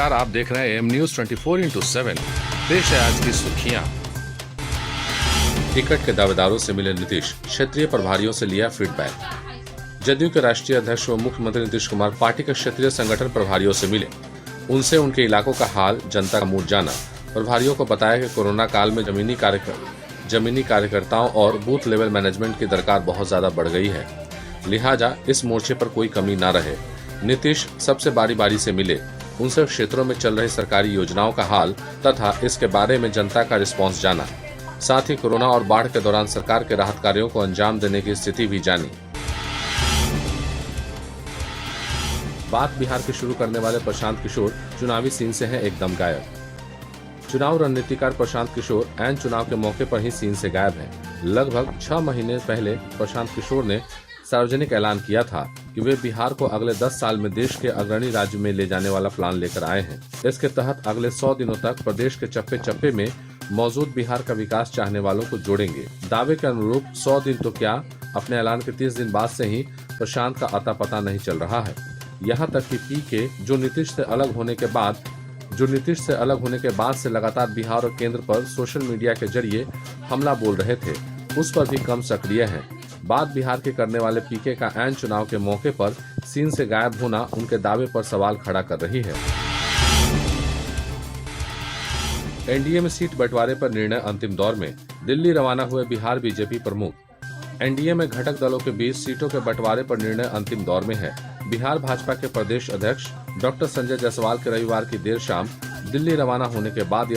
नमस्कार, आप देख रहे हैं एम न्यूज 24x7। पेश है आज की सुर्खियां। टिकट के दावेदारों से मिले नीतीश, क्षेत्रीय प्रभारियों से लिया फीडबैक। जदयू के राष्ट्रीय अध्यक्ष व मुख्यमंत्री नीतीश कुमार पार्टी के क्षेत्रीय संगठन प्रभारियों से मिले, उनसे उनके इलाकों का हाल, जनता का मूड जाना। प्रभारियों को बताया कि कोरोना काल में जमीनी कार्यकर्ताओं और बूथ लेवल मैनेजमेंट की दरकार बहुत ज्यादा बढ़ गई है, लिहाजा इस मोर्चे पर कोई कमी न रहे। नीतीश सबसे बारी बारी से मिले, उनसे क्षेत्रों में चल रही सरकारी योजनाओं का हाल तथा इसके बारे में जनता का रिस्पांस जाना। साथ ही कोरोना और बाढ़ के दौरान सरकार के राहत कार्यों को अंजाम देने की स्थिति भी जानी। बात बिहार की शुरू करने वाले प्रशांत किशोर चुनावी सीन से हैं एकदम गायब। चुनाव रणनीतिकार प्रशांत किशोर ऐन चुनाव के मौके पर ही सीन से गायब हैं। लगभग 6 महीने पहले प्रशांत किशोर ने सार्वजनिक ऐलान किया था कि वे बिहार को अगले 10 साल में देश के अग्रणी राज्य में ले जाने वाला प्लान लेकर आए हैं। इसके तहत अगले 100 दिनों तक प्रदेश के चप्पे चप्पे में मौजूद बिहार का विकास चाहने वालों को जोड़ेंगे। दावे के अनुरूप 100 दिन तो क्या, अपने ऐलान के 30 दिन बाद से ही प्रशांत का अता पता नहीं चल रहा है। यहाँ तक कि पीके जो नीतीश से अलग होने के बाद से लगातार बिहार और केंद्र पर सोशल मीडिया के जरिए हमला बोल रहे थे, उस पर भी कम सक्रिय हैं। बात बिहार के करने वाले पीके का ऐन चुनाव के मौके पर सीन से गायब होना उनके दावे पर सवाल खड़ा कर रही है। एनडीए में सीट बंटवारे पर निर्णय अंतिम दौर में, दिल्ली रवाना हुए बिहार बीजेपी प्रमुख। एनडीए में घटक दलों के बीच सीटों के बंटवारे पर निर्णय अंतिम दौर में है। बिहार भाजपा के प्रदेश अध्यक्ष डॉक्टर संजय जायसवाल के रविवार की देर शाम दिल्ली रवाना होने के बाद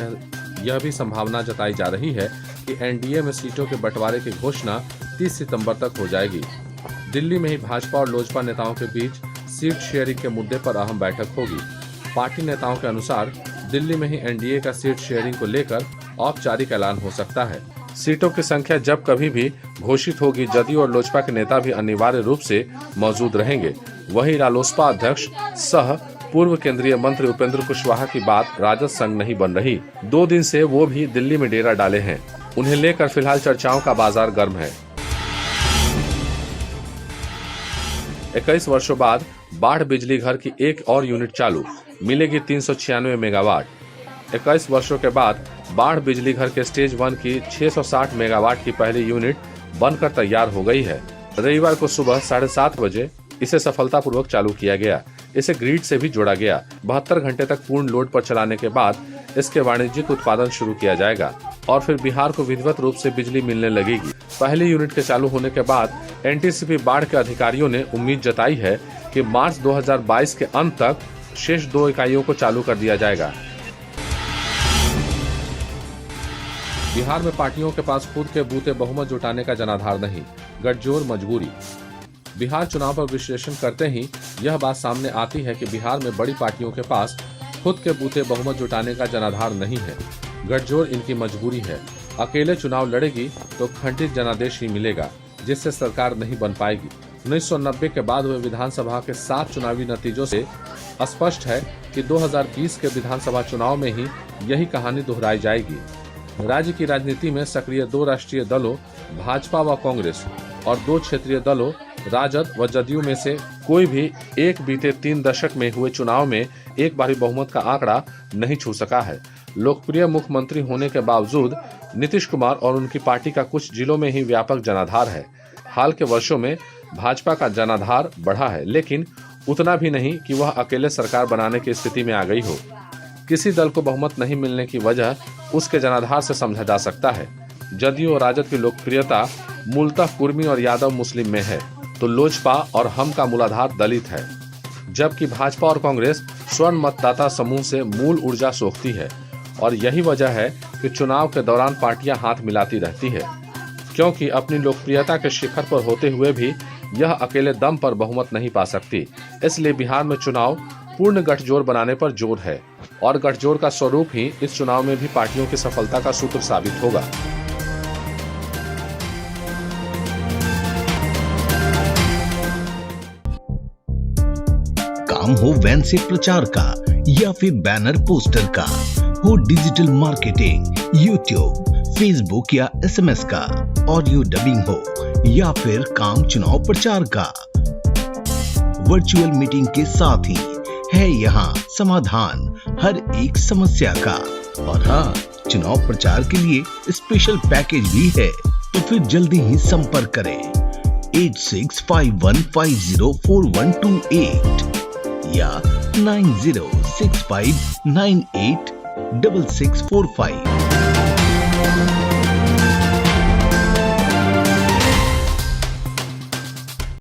यह भी संभावना जताई जा रही है कि एनडीए में सीटों के बंटवारे की घोषणा 30 सितंबर तक हो जाएगी। दिल्ली में ही भाजपा और लोजपा नेताओं के बीच सीट शेयरिंग के मुद्दे पर अहम बैठक होगी। पार्टी नेताओं के अनुसार दिल्ली में ही एनडीए का सीट शेयरिंग को लेकर औपचारिक ऐलान हो सकता है। सीटों की संख्या जब कभी भी घोषित होगी, जदयू और लोजपा के नेता भी अनिवार्य रूप से मौजूद रहेंगे। वहीं रालोसपा अध्यक्ष सह पूर्व केंद्रीय मंत्री उपेंद्र कुशवाहा की बात राजद संग नहीं बन रही। 2 दिन से वो भी दिल्ली में डेरा डाले हैं। उन्हें लेकर फिलहाल चर्चाओं का बाजार गर्म है। 21 वर्षों बाद बाढ़ बिजली घर की एक और यूनिट चालू, मिलेगी 396 मेगावाट। 21 वर्षों के बाद बाढ़ बिजली घर के स्टेज 1 की 660 मेगावाट की पहली यूनिट बनकर तैयार हो गई है। रविवार को सुबह 7:30 बजे इसे सफलतापूर्वक चालू किया गया। इसे ग्रिड से भी जोड़ा गया। 72 घंटे तक पूर्ण लोड पर चलाने के बाद इसके वाणिज्यिक उत्पादन शुरू किया जाएगा और फिर बिहार को विधिवत रूप से बिजली मिलने लगेगी। पहली यूनिट के चालू होने के बाद एनटीसीपी बाढ़ के अधिकारियों ने उम्मीद जताई है कि मार्च 2022 के अंत तक शेष 2 इकाइयों को चालू कर दिया जाएगा। बिहार में पार्टियों के पास खुद के बूते बहुमत जुटाने का जनाधार नहीं, गठजोड़ मजबूरी। बिहार चुनाव पर विश्लेषण करते ही यह बात सामने आती है कि बिहार में बड़ी पार्टियों के पास खुद के बूते बहुमत जुटाने का जनाधार नहीं है, गठजोड़ इनकी मजबूरी है। अकेले चुनाव लड़ेगी तो खंडित जनादेश ही मिलेगा, जिससे सरकार नहीं बन पाएगी। 1990 के बाद हुए विधानसभा के 7 चुनावी नतीजों से स्पष्ट है कि 2020 के विधानसभा चुनाव में ही यही कहानी दोहराई जाएगी। राज्य की राजनीति में सक्रिय 2 राष्ट्रीय दलों भाजपा व कांग्रेस और 2 क्षेत्रीय दलों राजद व जदयू में से कोई भी एक बीते 3 दशक में हुए चुनाव में एक बारी बहुमत का आंकड़ा नहीं छू सका है। लोकप्रिय मुख्यमंत्री होने के बावजूद नीतीश कुमार और उनकी पार्टी का कुछ जिलों में ही व्यापक जनाधार है। हाल के वर्षों में भाजपा का जनाधार बढ़ा है, लेकिन उतना भी नहीं कि वह अकेले सरकार बनाने की स्थिति में आ गई हो। किसी दल को बहुमत नहीं मिलने की वजह उसके जनाधार से समझा जा सकता है। जदयू और राजद की लोकप्रियता मूलतः कुर्मी और यादव मुस्लिम में है, तो लोजपा और हम का मूलाधार दलित है, जबकि भाजपा और कांग्रेस स्वर्ण मतदाता समूह से मूल ऊर्जा सोखती है। और यही वजह है कि चुनाव के दौरान पार्टियां हाथ मिलाती रहती है, क्योंकि अपनी लोकप्रियता के शिखर पर होते हुए भी यह अकेले दम पर बहुमत नहीं पा सकती। इसलिए बिहार में चुनाव पूर्ण गठजोड़ बनाने पर जोर है और गठजोड़ का स्वरूप ही इस चुनाव में भी पार्टियों की सफलता का सूत्र साबित होगा। काम हो वैन से प्रचार का या फिर बैनर पोस्टर का, हो डिजिटल मार्केटिंग, यूट्यूब, फेसबुक या एसएमएस का, ऑडियो डबिंग हो या फिर काम चुनाव प्रचार का, वर्चुअल मीटिंग के साथ ही है यहाँ समाधान हर एक समस्या का। और हाँ, चुनाव प्रचार के लिए स्पेशल पैकेज भी है, तो फिर जल्दी ही संपर्क करें 8651504128 या 9065986645।